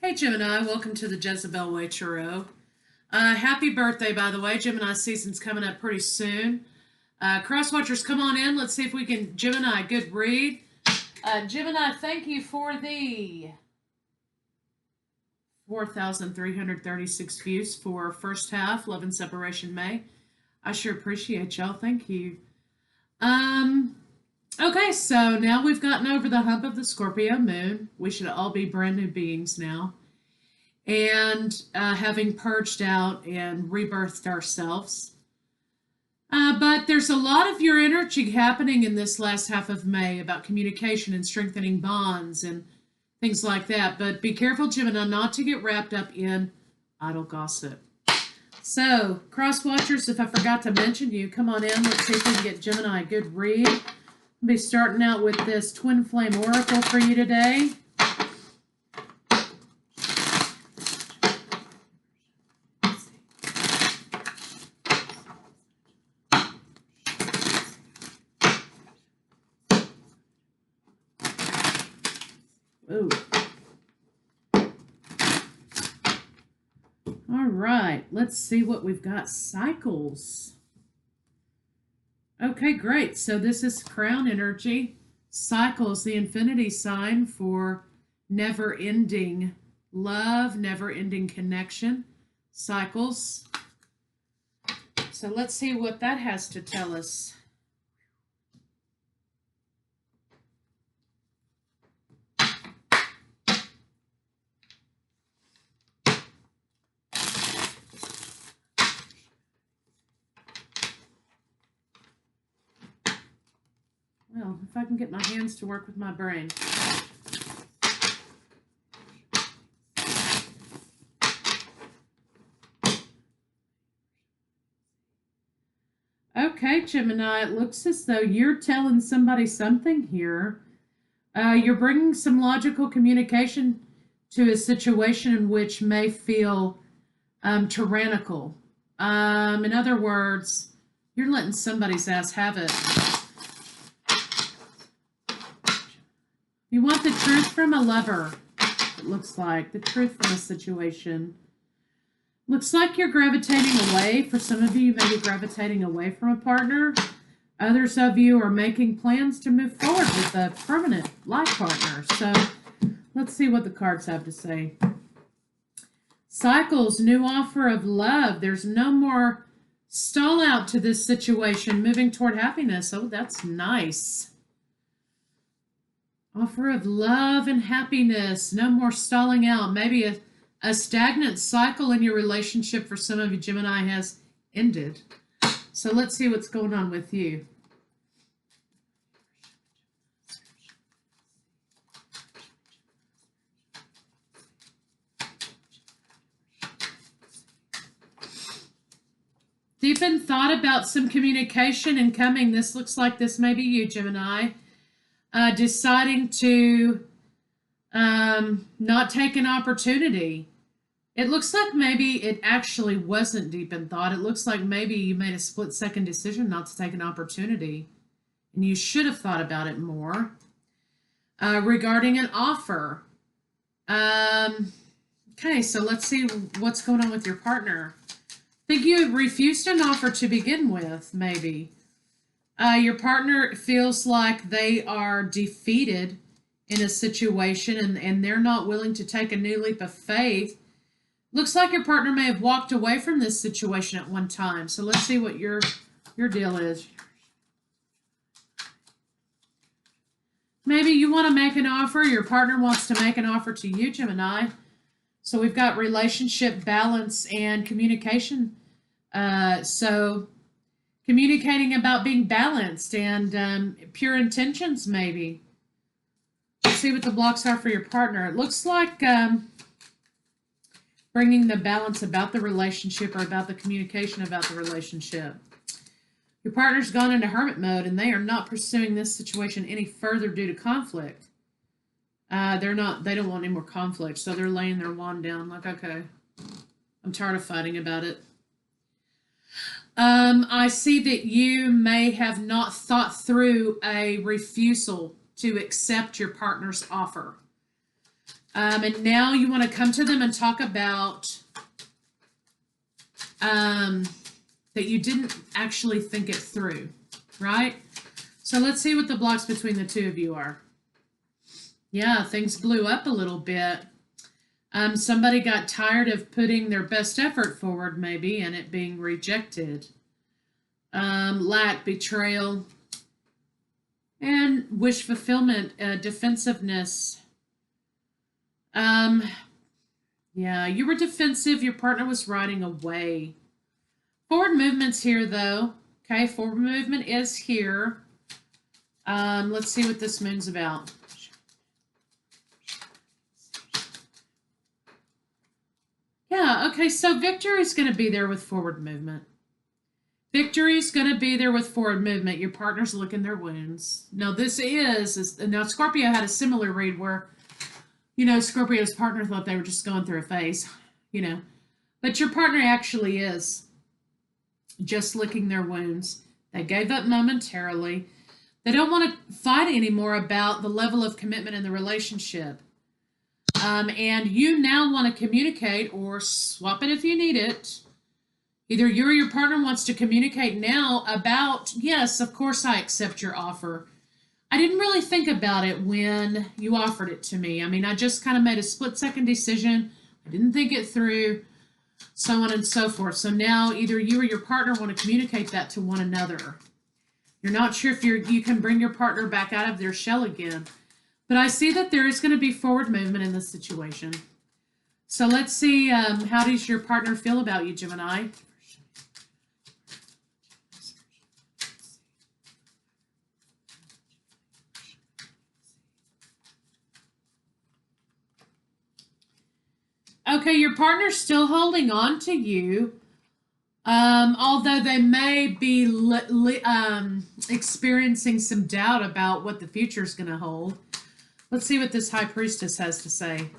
Hey Gemini, welcome to the Jezebelway Tarot. Happy birthday, by the way. Gemini season's coming up pretty soon. Cross watchers, come on in. Let's see if we can. Gemini, good read. Gemini, thank you for the 4,336 views for first half, Love and Separation May. I sure appreciate y'all. Thank you. Okay, so now we've gotten over the hump of the Scorpio moon. We should all be brand new beings now. And having purged out and rebirthed ourselves. But there's a lot of your energy happening in this last half of May about communication and strengthening bonds and things like that. But be careful, Gemini, not to get wrapped up in idle gossip. So, cross watchers, if I forgot to mention you, come on in. Let's see if we can get Gemini a good read. I'll be starting out with this Twin Flame Oracle for you today. Ooh. All right, let's see what we've got. Cycles. Okay, great. So this is crown energy. Cycles, the infinity sign for never-ending love, never-ending connection. Cycles. So let's see what that has to tell us. Well, if I can get my hands to work with my brain. Okay, Gemini, it looks as though you're telling somebody something here. You're bringing some logical communication to a situation in which may feel tyrannical. In other words, you're letting somebody's ass have it. You want the truth from a lover, it looks like. The truth from a situation. Looks like you're gravitating away. For some of you, you may be gravitating away from a partner. Others of you are making plans to move forward with a permanent life partner. So let's see what the cards have to say. Cycles, new offer of love. There's no more stall out to this situation, moving toward happiness. Oh, that's nice. Offer of love and happiness. No more stalling out. Maybe a stagnant cycle in your relationship for some of you, Gemini, has ended. So let's see what's going on with you. Deep in thought about some communication incoming. This looks like this may be you, Gemini. Deciding to not take an opportunity. It looks like maybe it actually wasn't deep in thought. It looks like maybe you made a split-second decision not to take an opportunity, and you should have thought about it more. Regarding an offer. Okay, so let's see what's going on with your partner. I think you refused an offer to begin with, maybe. Your partner feels like they are defeated in a situation and they're not willing to take a new leap of faith. Looks like your partner may have walked away from this situation at one time. So let's see what your deal is. Maybe you want to make an offer. Your partner wants to make an offer to you, Gemini. So we've got relationship balance and communication. So communicating about being balanced and pure intentions, maybe. Let's see what the blocks are for your partner. It looks like bringing the balance about the relationship or about the communication about the relationship. Your partner's gone into hermit mode and they are not pursuing this situation any further due to conflict. They don't want any more conflict, so they're laying their wand down like, okay, I'm tired of fighting about it. I see that you may have not thought through a refusal to accept your partner's offer. And now you want to come to them and talk about that you didn't actually think it through, right? So let's see what the blocks between the two of you are. Yeah, things blew up a little bit. Somebody got tired of putting their best effort forward, maybe, and it being rejected. Lack, betrayal, and wish fulfillment, defensiveness. Yeah, you were defensive. Your partner was riding away. Forward movement's here, though. Okay, forward movement is here. Let's see what this moon's about. Yeah, okay, so victory's going to be there with forward movement. Victory's going to be there with forward movement. Your partner's licking their wounds. Now, this is now Scorpio had a similar read where, you know, Scorpio's partner thought they were just going through a phase, you know. But your partner actually is just licking their wounds. They gave up momentarily. They don't want to fight anymore about the level of commitment in the relationship. And you now want to communicate or swap it if you need it. Either you or your partner wants to communicate now about, yes, of course I accept your offer. I didn't really think about it when you offered it to me. I mean, I just kind of made a split-second decision. I didn't think it through, so on and so forth. So now either you or your partner want to communicate that to one another. You're not sure if you can bring your partner back out of their shell again. But I see that there is going to be forward movement in this situation. So let's see, how does your partner feel about you, Gemini? Okay, your partner's still holding on to you, although they may be experiencing some doubt about what the future is going to hold. Let's see what this High Priestess has to say.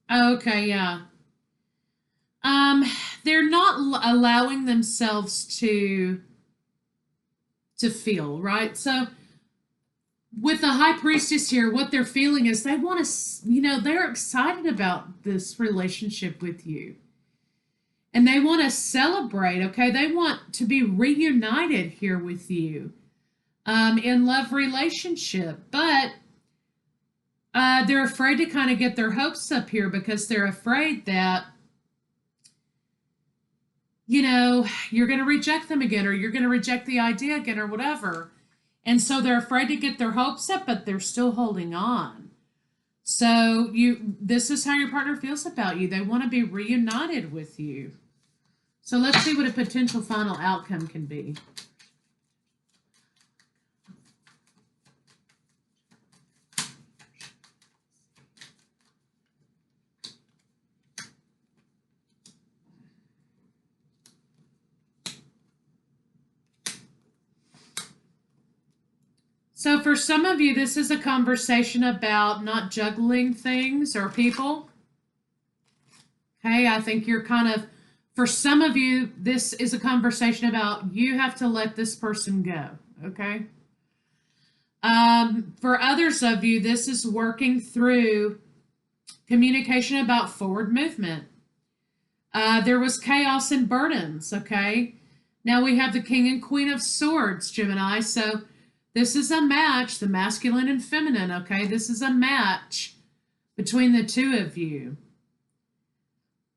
Okay, yeah. They're not allowing themselves to feel, right? So with the High Priestess here, what they're feeling is they want to, you know, they're excited about this relationship with you. And they want to celebrate, okay? They want to be reunited here with you in love relationship. But they're afraid to kind of get their hopes up here because they're afraid that, you know, you're going to reject them again or you're going to reject the idea again or whatever. And so they're afraid to get their hopes up, but they're still holding on. So this is how your partner feels about you. They want to be reunited with you. So let's see what a potential final outcome can be. So for some of you, this is a conversation about not juggling things or people. Okay, I think you're kind of, for some of you, this is a conversation about you have to let this person go, okay? For others of you, this is working through communication about forward movement. There was chaos and burdens, okay? Now we have the King and Queen of Swords, Gemini, so this is a match, the masculine and feminine, okay? This is a match between the two of you.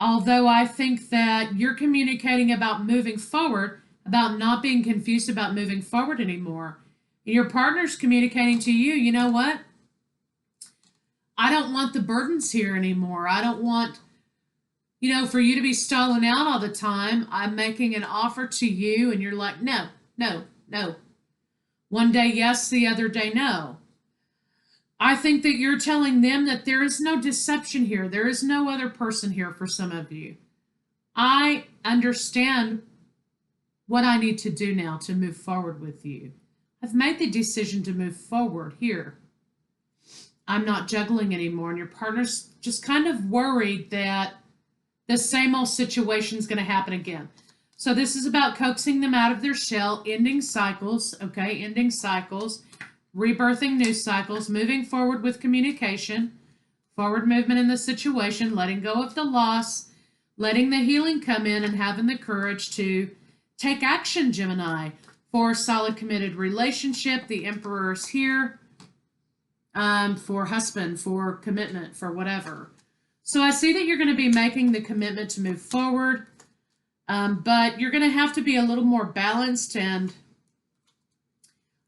Although I think that you're communicating about moving forward, about not being confused about moving forward anymore. And your partner's communicating to you, you know what? I don't want the burdens here anymore. I don't want, you know, for you to be stalling out all the time. I'm making an offer to you and you're like, no, no, no. One day yes, the other day no. I think that you're telling them that there is no deception here. There is no other person here for some of you. I understand what I need to do now to move forward with you. I've made the decision to move forward here. I'm not juggling anymore. And your partner's just kind of worried that the same old situation is going to happen again. So this is about coaxing them out of their shell, ending cycles, okay, ending cycles, rebirthing new cycles, moving forward with communication, forward movement in the situation, letting go of the loss, letting the healing come in, and having the courage to take action, Gemini, for a solid committed relationship. The Emperor is here for husband, for commitment, for whatever. So I see that you're going to be making the commitment to move forward, but you're going to have to be a little more balanced and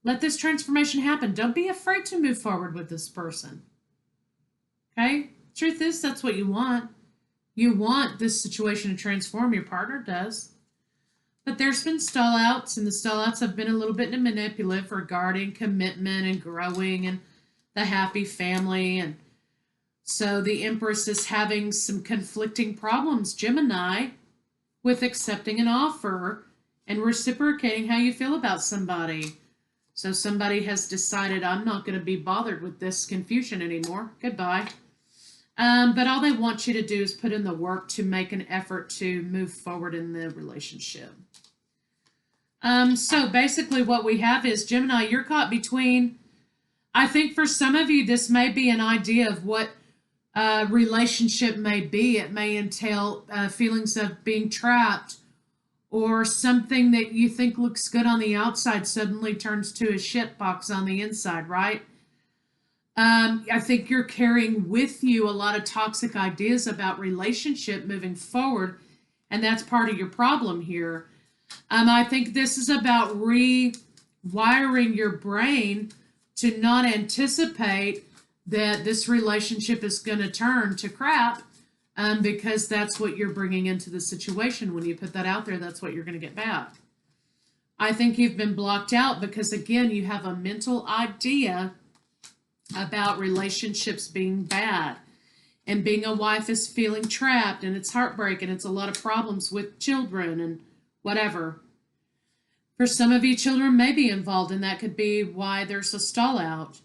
let this transformation happen. Don't be afraid to move forward with this person. Okay? Truth is, that's what you want. You want this situation to transform. Your partner does. But there's been stallouts, and the stallouts have been a little bit manipulative regarding commitment and growing and the happy family. And so the Empress is having some conflicting problems, Gemini, with accepting an offer and reciprocating how you feel about somebody. So somebody has decided, I'm not going to be bothered with this confusion anymore. Goodbye. But all they want you to do is put in the work to make an effort to move forward in the relationship. So basically what we have is, Gemini, you're caught between, I think for some of you, this may be an idea of what a relationship may be. It may entail feelings of being trapped, or something that you think looks good on the outside suddenly turns to a shit box on the inside, right? I think you're carrying with you a lot of toxic ideas about relationship moving forward, and that's part of your problem here. I think this is about rewiring your brain to not anticipate that this relationship is going to turn to crap, because that's what you're bringing into the situation. When you put that out there, that's what you're going to get back. I think you've been blocked out because, again, you have a mental idea about relationships being bad, and being a wife is feeling trapped, and it's heartbreak, and it's a lot of problems with children and whatever. For some of you, children may be involved, and that could be why there's a stall out.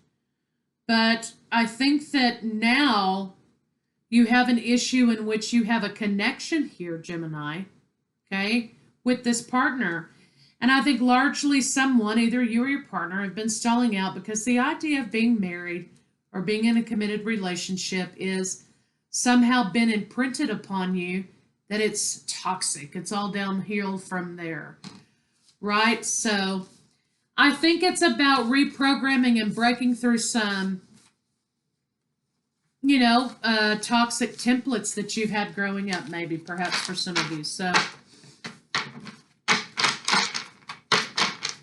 But I think that now you have an issue in which you have a connection here, Gemini, okay, with this partner. And I think largely someone, either you or your partner, have been stalling out because the idea of being married or being in a committed relationship is somehow been imprinted upon you that it's toxic. It's all downhill from there, right? So I think it's about reprogramming and breaking through some, toxic templates that you've had growing up, maybe, perhaps for some of you. So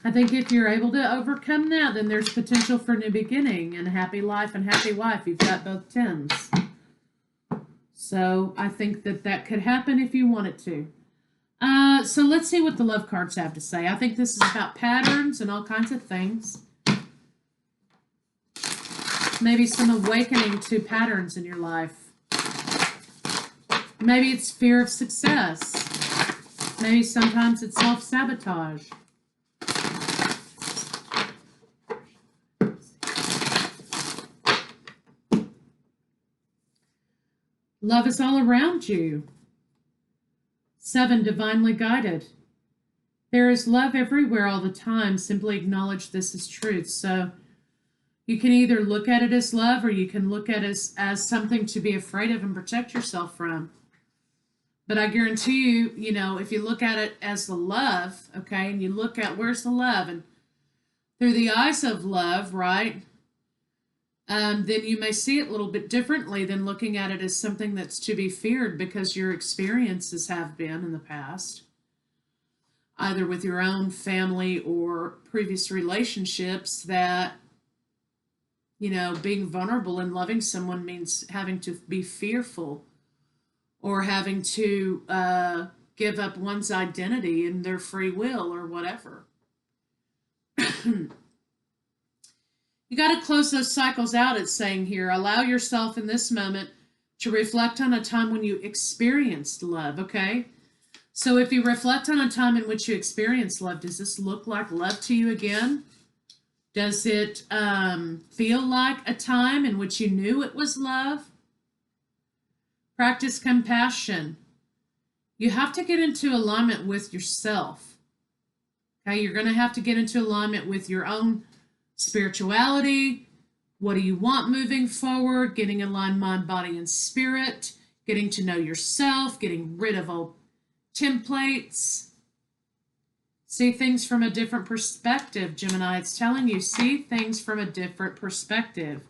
I think if you're able to overcome that, then there's potential for a new beginning and a happy life and happy wife. You've got both tens. So I think that could happen if you want it to. So let's see what the love cards have to say. I think this is about patterns and all kinds of things. Maybe some awakening to patterns in your life. Maybe it's fear of success. Maybe sometimes it's self-sabotage. Love is all around you. 7, divinely guided. There is love everywhere all the time. Simply acknowledge this as truth. So you can either look at it as love, or you can look at it as something to be afraid of and protect yourself from. But I guarantee you, if you look at it as the love, okay, and you look at where's the love, and through the eyes of love, right, then you may see it a little bit differently than looking at it as something that's to be feared, because your experiences have been in the past, either with your own family or previous relationships, that, being vulnerable and loving someone means having to be fearful or having to give up one's identity and their free will or whatever. You got to close those cycles out, it's saying here. Allow yourself in this moment to reflect on a time when you experienced love, okay? So if you reflect on a time in which you experienced love, does this look like love to you again? Does it feel like a time in which you knew it was love? Practice compassion. You have to get into alignment with yourself. Okay, you're going to have to get into alignment with your own spirituality. What do you want moving forward? Getting aligned mind, body, and spirit. Getting to know yourself. Getting rid of old templates. See things from a different perspective, Gemini. It's telling you, see things from a different perspective.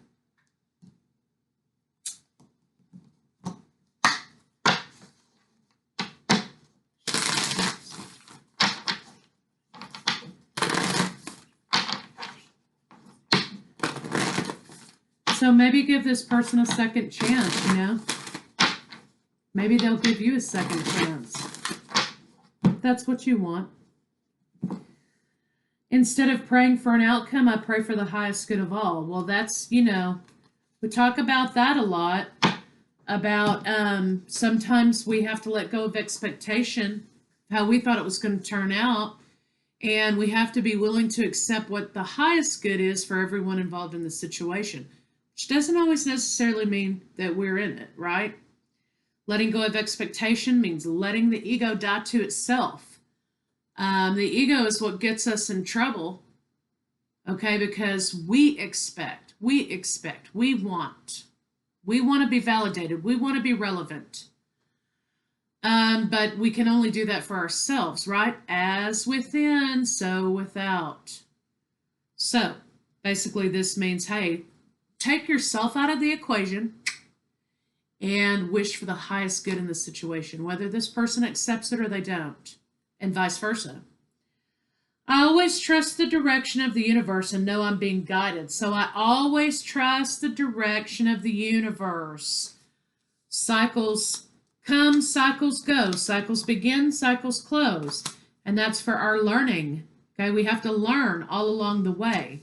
So maybe give this person a second chance, you know? Maybe they'll give you a second chance. If that's what you want. Instead of praying for an outcome, I pray for the highest good of all. Well, that's, you know, we talk about that a lot. About sometimes we have to let go of expectation, how we thought it was going to turn out. And we have to be willing to accept what the highest good is for everyone involved in the situation. Which doesn't always necessarily mean that we're in it, right? Letting go of expectation means letting the ego die to itself. The ego is what gets us in trouble, okay? Because we expect, we want to be validated, we want to be relevant. But we can only do that for ourselves, right? As within, so without. So basically this means, hey, take yourself out of the equation and wish for the highest good in the situation, whether this person accepts it or they don't, and vice versa. I always trust the direction of the universe and know I'm being guided. So I always trust the direction of the universe. Cycles come, cycles go. Cycles begin, cycles close. And that's for our learning. Okay, we have to learn all along the way.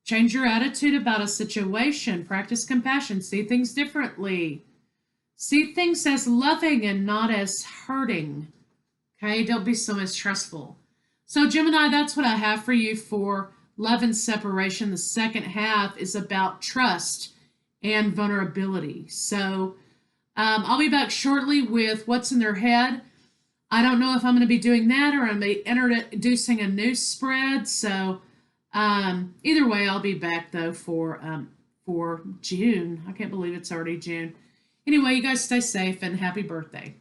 Change your attitude about a situation. Practice compassion. See things differently. See things as loving and not as hurting. Okay, don't be so mistrustful. So Gemini, that's what I have for you for love and separation. The second half is about trust and vulnerability. So I'll be back shortly with what's in their head. I don't know if I'm going to be doing that or I'm going to be introducing a new spread. So either way, I'll be back though for June. I can't believe it's already June. Anyway, you guys stay safe and happy birthday.